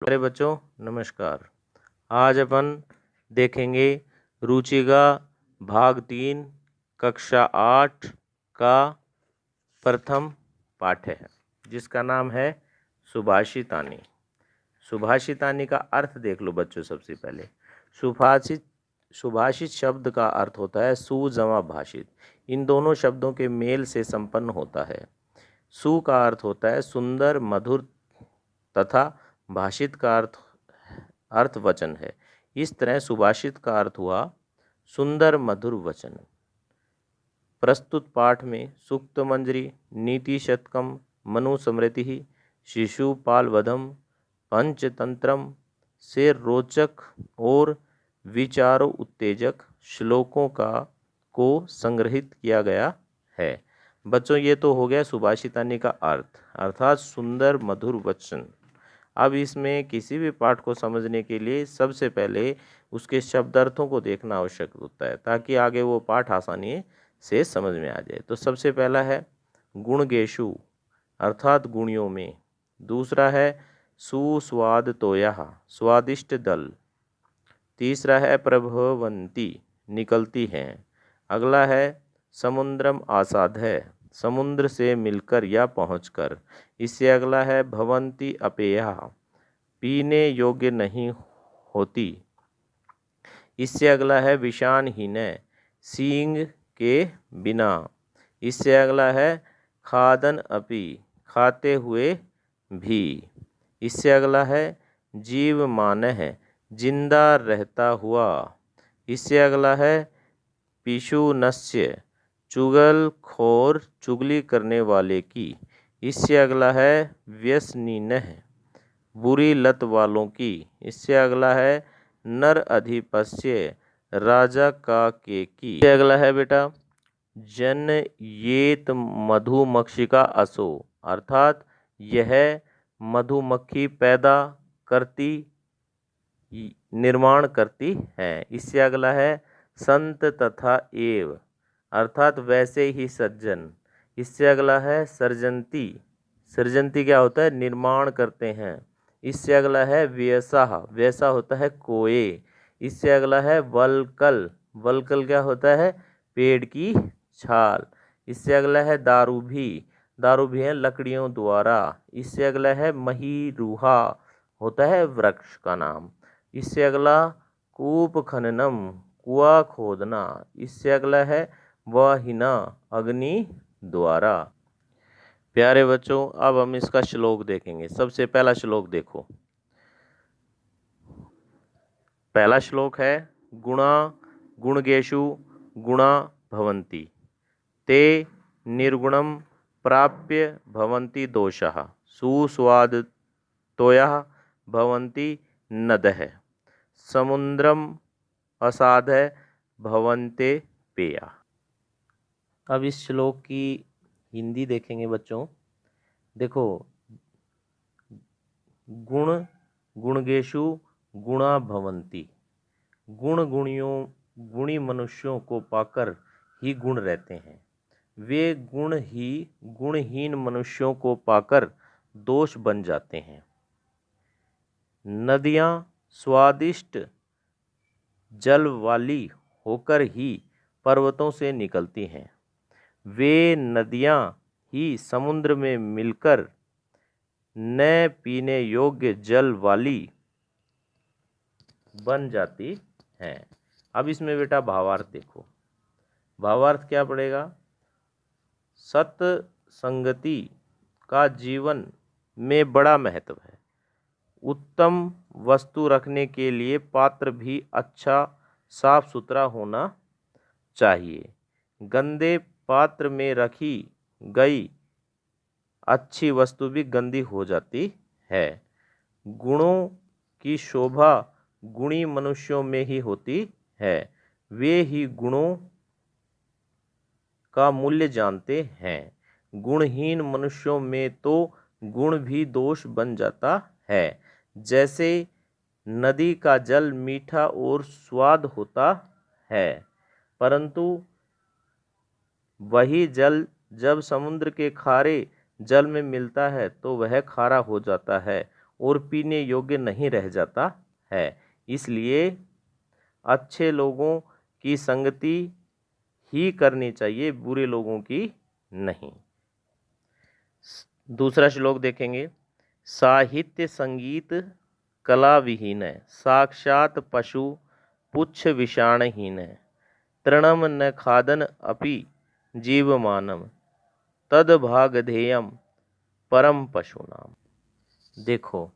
अरे बच्चों नमस्कार। आज अपन देखेंगे रुचि का भाग 3 कक्षा 8 का प्रथम पाठ है जिसका नाम है सुभाषितानी। सुभाषितानी का अर्थ देख लो बच्चों। सबसे पहले सुभाषित शब्द का अर्थ होता है सु जमा भाषित। इन दोनों शब्दों के मेल से संपन्न होता है। सु का अर्थ होता है सुंदर मधुर तथा भाषित का अर्थ वचन है। इस तरह सुभाषित का अर्थ हुआ सुंदर मधुर वचन। प्रस्तुत पाठ में सूक्त मंजरी, नीति शतकम, मनु स्मृति, शिशुपाल वधम, पंचतंत्रम से रोचक और विचारों उत्तेजक श्लोकों को संग्रहित किया गया है। बच्चों ये तो हो गया सुभाषितानी का अर्थ अर्थात सुंदर मधुर वचन। अब इसमें किसी भी पाठ को समझने के लिए सबसे पहले उसके शब्दार्थों को देखना आवश्यक होता है ताकि आगे वो पाठ आसानी से समझ में आ जाए। तो सबसे पहला है गुणगेशु अर्थात गुणियों में। दूसरा है सुस्वाद तोयः स्वादिष्ट दल। तीसरा है प्रभवंती निकलती हैं। अगला है समुद्रम आसादय समुद्र से मिलकर या पहुंचकर। इससे अगला है भवंती अपेया पीने योग्य नहीं होती। इससे अगला है विषानहीन सींग के बिना। इससे अगला है खादन अपि खाते हुए भी। इससे अगला है जीवमान है जिंदा रहता हुआ। इससे अगला है पिशुनस्य चुगलखोर चुगली करने वाले की। इससे अगला है व्यसनीन बुरी लत वालों की। इससे अगला है नर अधिपस्य राजा का की। इससे अगला है बेटा जनयेत मधुमक्षिका असो अर्थात यह मधुमक्खी पैदा करती निर्माण करती है। इससे अगला है संत तथा एव अर्थात वैसे ही सज्जन। इससे अगला है सर्जंती सर्जंती क्या होता है निर्माण करते हैं। इससे अगला है व्यसा वैसा होता है कोए। इससे अगला है वलकल वलकल क्या होता है पेड़ की छाल। इससे अगला है दारू भी है लकड़ियों द्वारा। इससे अगला है महीरुहा होता है वृक्ष का नाम। इससे अगला कूप खननम कुआं खोदना। इससे अगला है वाहिना अग्नि द्वारा। प्यारे बच्चों अब हम इसका श्लोक देखेंगे। सबसे पहला श्लोक देखो। पहला श्लोक है गुणा गुणगेशु गुणा भवन्ति ते निर्गुणम प्राप्य भवन्ति दोषः सुस्वादतोयः भवन्ति नदः समुद्रम असाधय भवन्ते पेया। अब इस श्लोक की हिंदी देखेंगे बच्चों। देखो गुण गुणगेशु गुणा भवन्ति गुणी मनुष्यों को पाकर ही गुण रहते हैं। वे गुण ही गुणहीन मनुष्यों को पाकर दोष बन जाते हैं। नदियाँ स्वादिष्ट जल वाली होकर ही पर्वतों से निकलती हैं। वे नदियाँ ही समुद्र में मिलकर न पीने योग्य जल वाली बन जाती हैं। अब इसमें बेटा भावार्थ देखो। भावार्थ क्या पड़ेगा। सत्संगति का जीवन में बड़ा महत्व है। उत्तम वस्तु रखने के लिए पात्र भी अच्छा साफ सुथरा होना चाहिए। गंदे पात्र में रखी गई अच्छी वस्तु भी गंदी हो जाती है। गुणों की शोभा गुणी मनुष्यों में ही होती है। वे ही गुणों का मूल्य जानते हैं। गुणहीन मनुष्यों में तो गुण भी दोष बन जाता है। जैसे नदी का जल मीठा और स्वाद होता है परंतु वही जल जब समुद्र के खारे जल में मिलता है तो वह खारा हो जाता है और पीने योग्य नहीं रह जाता है। इसलिए अच्छे लोगों की संगति ही करनी चाहिए, बुरे लोगों की नहीं। दूसरा श्लोक देखेंगे। साहित्य संगीत कला विहीन है, साक्षात पशु पुच्छ विषाणहीन है, तृणम न खादन अपि जीवमानम, तद भागधेयम परम पशु नाम। देखो,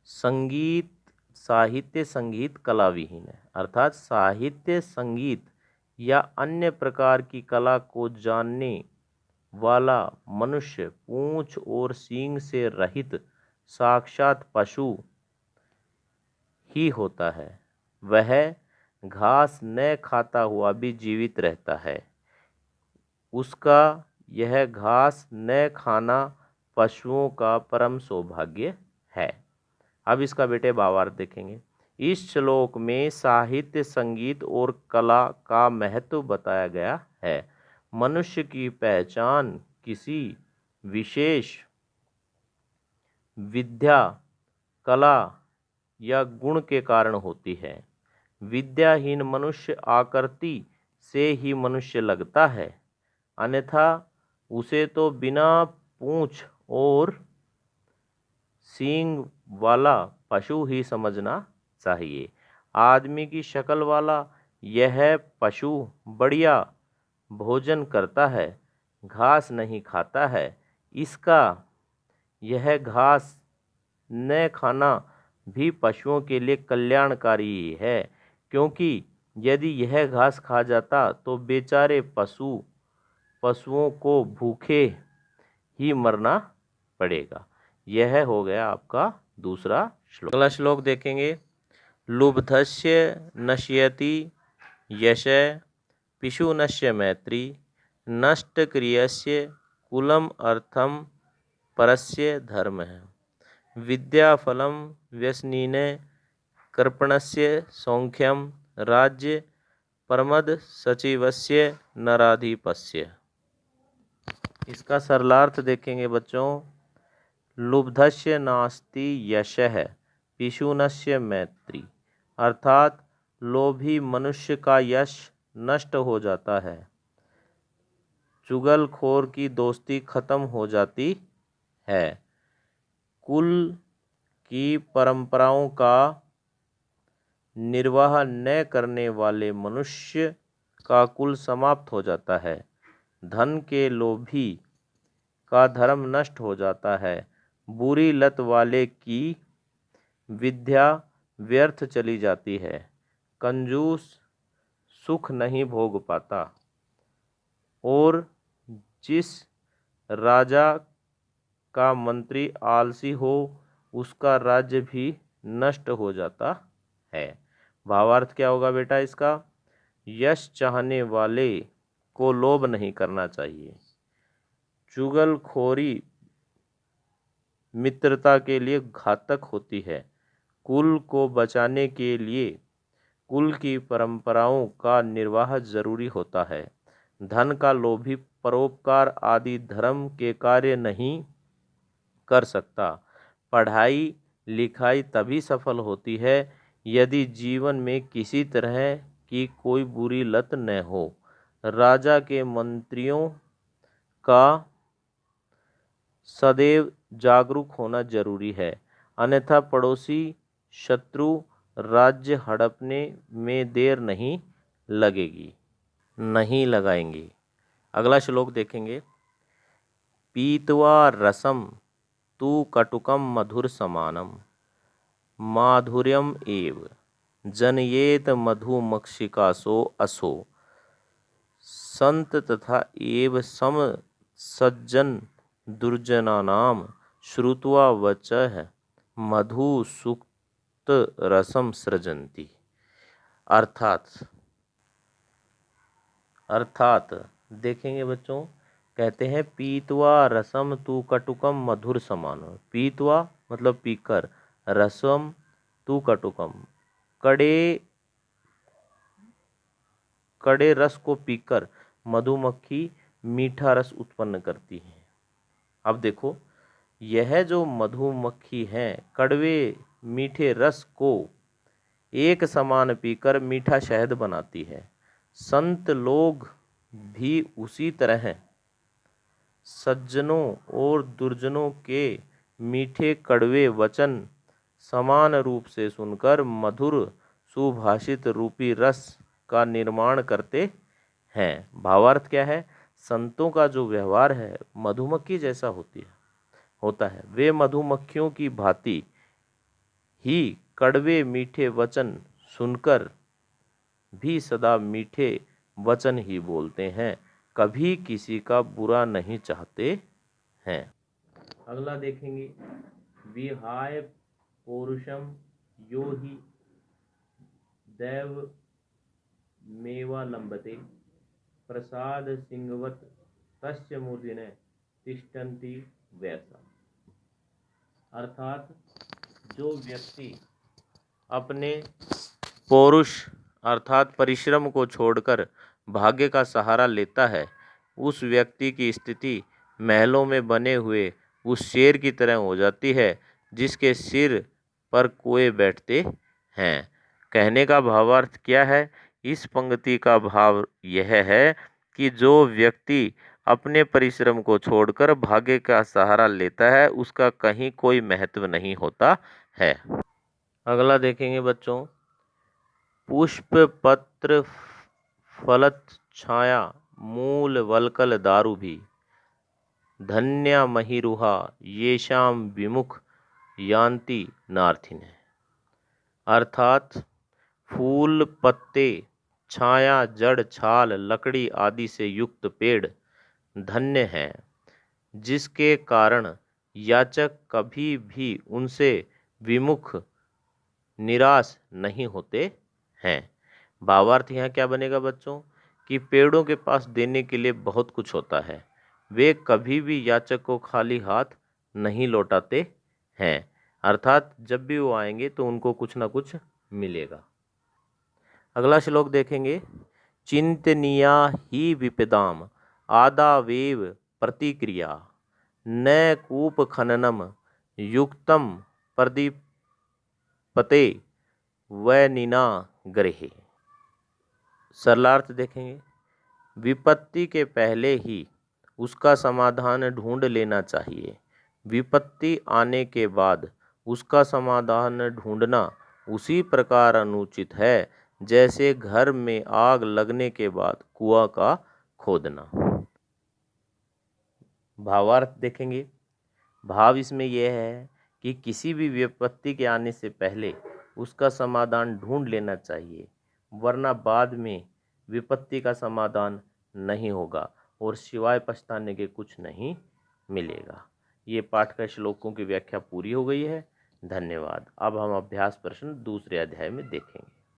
संगीत साहित्य संगीत कला विहीन है, अर्थात साहित्य संगीत या अन्य प्रकार की कला को जानने वाला मनुष्य पूंछ और सींग से रहित साक्षात पशु ही होता है। वह घास न खाता हुआ भी जीवित रहता है। उसका यह घास न खाना पशुओं का परम सौभाग्य है। अब इसका बेटे भावार्थ देखेंगे। इस श्लोक में साहित्य संगीत और कला का महत्व बताया गया है। मनुष्य की पहचान किसी विशेष विद्या, कला या गुण के कारण होती है। विद्याहीन मनुष्य आकृति से ही मनुष्य लगता है, अन्यथा उसे तो बिना पूंछ और सींग वाला पशु ही समझना चाहिए। आदमी की शक्ल वाला यह पशु बढ़िया भोजन करता है, घास नहीं खाता है। इसका यह घास न खाना भी पशुओं के लिए कल्याणकारी है, क्योंकि यदि यह घास खा जाता तो बेचारे पशुओं को भूखे ही मरना पड़ेगा। यह हो गया आपका दूसरा श्लोक। अगला श्लोक देखेंगे। लुब्धस्य नश्यति यशः पिशुनस्य मैत्री, नष्ट क्रियस्य कुलम अर्थम परस्य धर्मः, विद्याफलम व्यसनीने कृपणस्य सौख्यम, राज्य परमद सचिवस्य नराधिपस्य। इसका सरलार्थ देखेंगे बच्चों। लुब्धस्य नास्ति यशः पिशुनस्य मैत्री, अर्थात लोभी मनुष्य का यश नष्ट हो जाता है, चुगलखोर की दोस्ती खत्म हो जाती है, कुल की परंपराओं का निर्वाह न करने वाले मनुष्य का कुल समाप्त हो जाता है, धन के लोभी का धर्म नष्ट हो जाता है, बुरी लत वाले की विद्या व्यर्थ चली जाती है, कंजूस सुख नहीं भोग पाता, और जिस राजा का मंत्री आलसी हो उसका राज्य भी नष्ट हो जाता है। भावार्थ क्या होगा बेटा इसका? यश चाहने वाले को लोभ नहीं करना चाहिए। चुगलखोरी मित्रता के लिए घातक होती है। कुल को बचाने के लिए कुल की परंपराओं का निर्वाह जरूरी होता है। धन का लोभी परोपकार आदि धर्म के कार्य नहीं कर सकता। पढ़ाई लिखाई तभी सफल होती है यदि जीवन में किसी तरह की कोई बुरी लत न हो। राजा के मंत्रियों का सदैव जागरूक होना जरूरी है, अन्यथा पड़ोसी शत्रु राज्य हड़पने में देर नहीं लगाएंगे। अगला श्लोक देखेंगे। पीत्वा रसम तु कटुकम मधुर समानम, माधुर्यम एव जनयेत मधुमक्षिकासो असो, संत तथा एव सम सज्जन दुर्जनानाम श्रुत्वा वचः मधु सुक्त रसम सृजन्ति। अर्थात देखेंगे बच्चों, कहते हैं पीतवा रसम तु कटुकम मधुर समान। पीतवा मतलब पीकर, रसम तु कटुकम कड़े रस को पीकर मधुमक्खी मीठा रस उत्पन्न करती है। अब देखो, यह जो मधुमक्खी हैं कड़वे मीठे रस को एक समान पीकर मीठा शहद बनाती है। संत लोग भी उसी तरह सज्जनों और दुर्जनों के मीठे कड़वे वचन समान रूप से सुनकर मधुर सुभाषित रूपी रस का निर्माण करते हैं। भावार्थ क्या है? संतों का जो व्यवहार है मधुमक्खी जैसा होता है। वे मधुमक्खियों की भांति ही कड़वे मीठे वचन सुनकर भी सदा मीठे वचन ही बोलते हैं, कभी किसी का बुरा नहीं चाहते हैं। अगला देखेंगे, विहाय पौरुषम यो हि दैव मेवालंबते प्रसाद सिंहवत तस्य मूर्धने तिष्ठन्ति वैसा। अर्थात जो व्यक्ति अपने पौरुष अर्थात परिश्रम को छोड़कर भाग्य का सहारा लेता है, उस व्यक्ति की स्थिति महलों में बने हुए उस शेर की तरह हो जाती है जिसके सिर पर कोए बैठते हैं। कहने का भावार्थ क्या है? इस पंक्ति का भाव यह है कि जो व्यक्ति अपने परिश्रम को छोड़कर भाग्य का सहारा लेता है उसका कहीं कोई महत्व नहीं होता है। अगला देखेंगे बच्चों, पुष्प पत्र फलत छाया मूल वल्कल दारु भी धन्या महिरुहा येषाम विमुख यान्ति नार्थिने। अर्थात फूल पत्ते छाया जड़ छाल लकड़ी आदि से युक्त पेड़ धन्य हैं, जिसके कारण याचक कभी भी उनसे विमुख निराश नहीं होते हैं। भावार्थ यहाँ क्या बनेगा बच्चों कि पेड़ों के पास देने के लिए बहुत कुछ होता है, वे कभी भी याचक को खाली हाथ नहीं लौटाते हैं। अर्थात जब भी वो आएंगे तो उनको कुछ ना कुछ मिलेगा। अगला श्लोक देखेंगे, चिंतनीया ही विपदाम आदावेव प्रतिक्रिया न कूप खननम युक्तम प्रदीपते वैनिना गृहे। सरलार्थ देखेंगे, विपत्ति के पहले ही उसका समाधान ढूंढ लेना चाहिए। विपत्ति आने के बाद उसका समाधान ढूंढना उसी प्रकार अनुचित है जैसे घर में आग लगने के बाद कुआं का खोदना। भावार्थ देखेंगे, भाव इसमें यह है कि किसी भी विपत्ति के आने से पहले उसका समाधान ढूंढ लेना चाहिए, वरना बाद में विपत्ति का समाधान नहीं होगा और सिवाय पछताने के कुछ नहीं मिलेगा। ये पाठ का श्लोकों की व्याख्या पूरी हो गई है। धन्यवाद। अब हम अभ्यास प्रश्न दूसरे अध्याय में देखेंगे।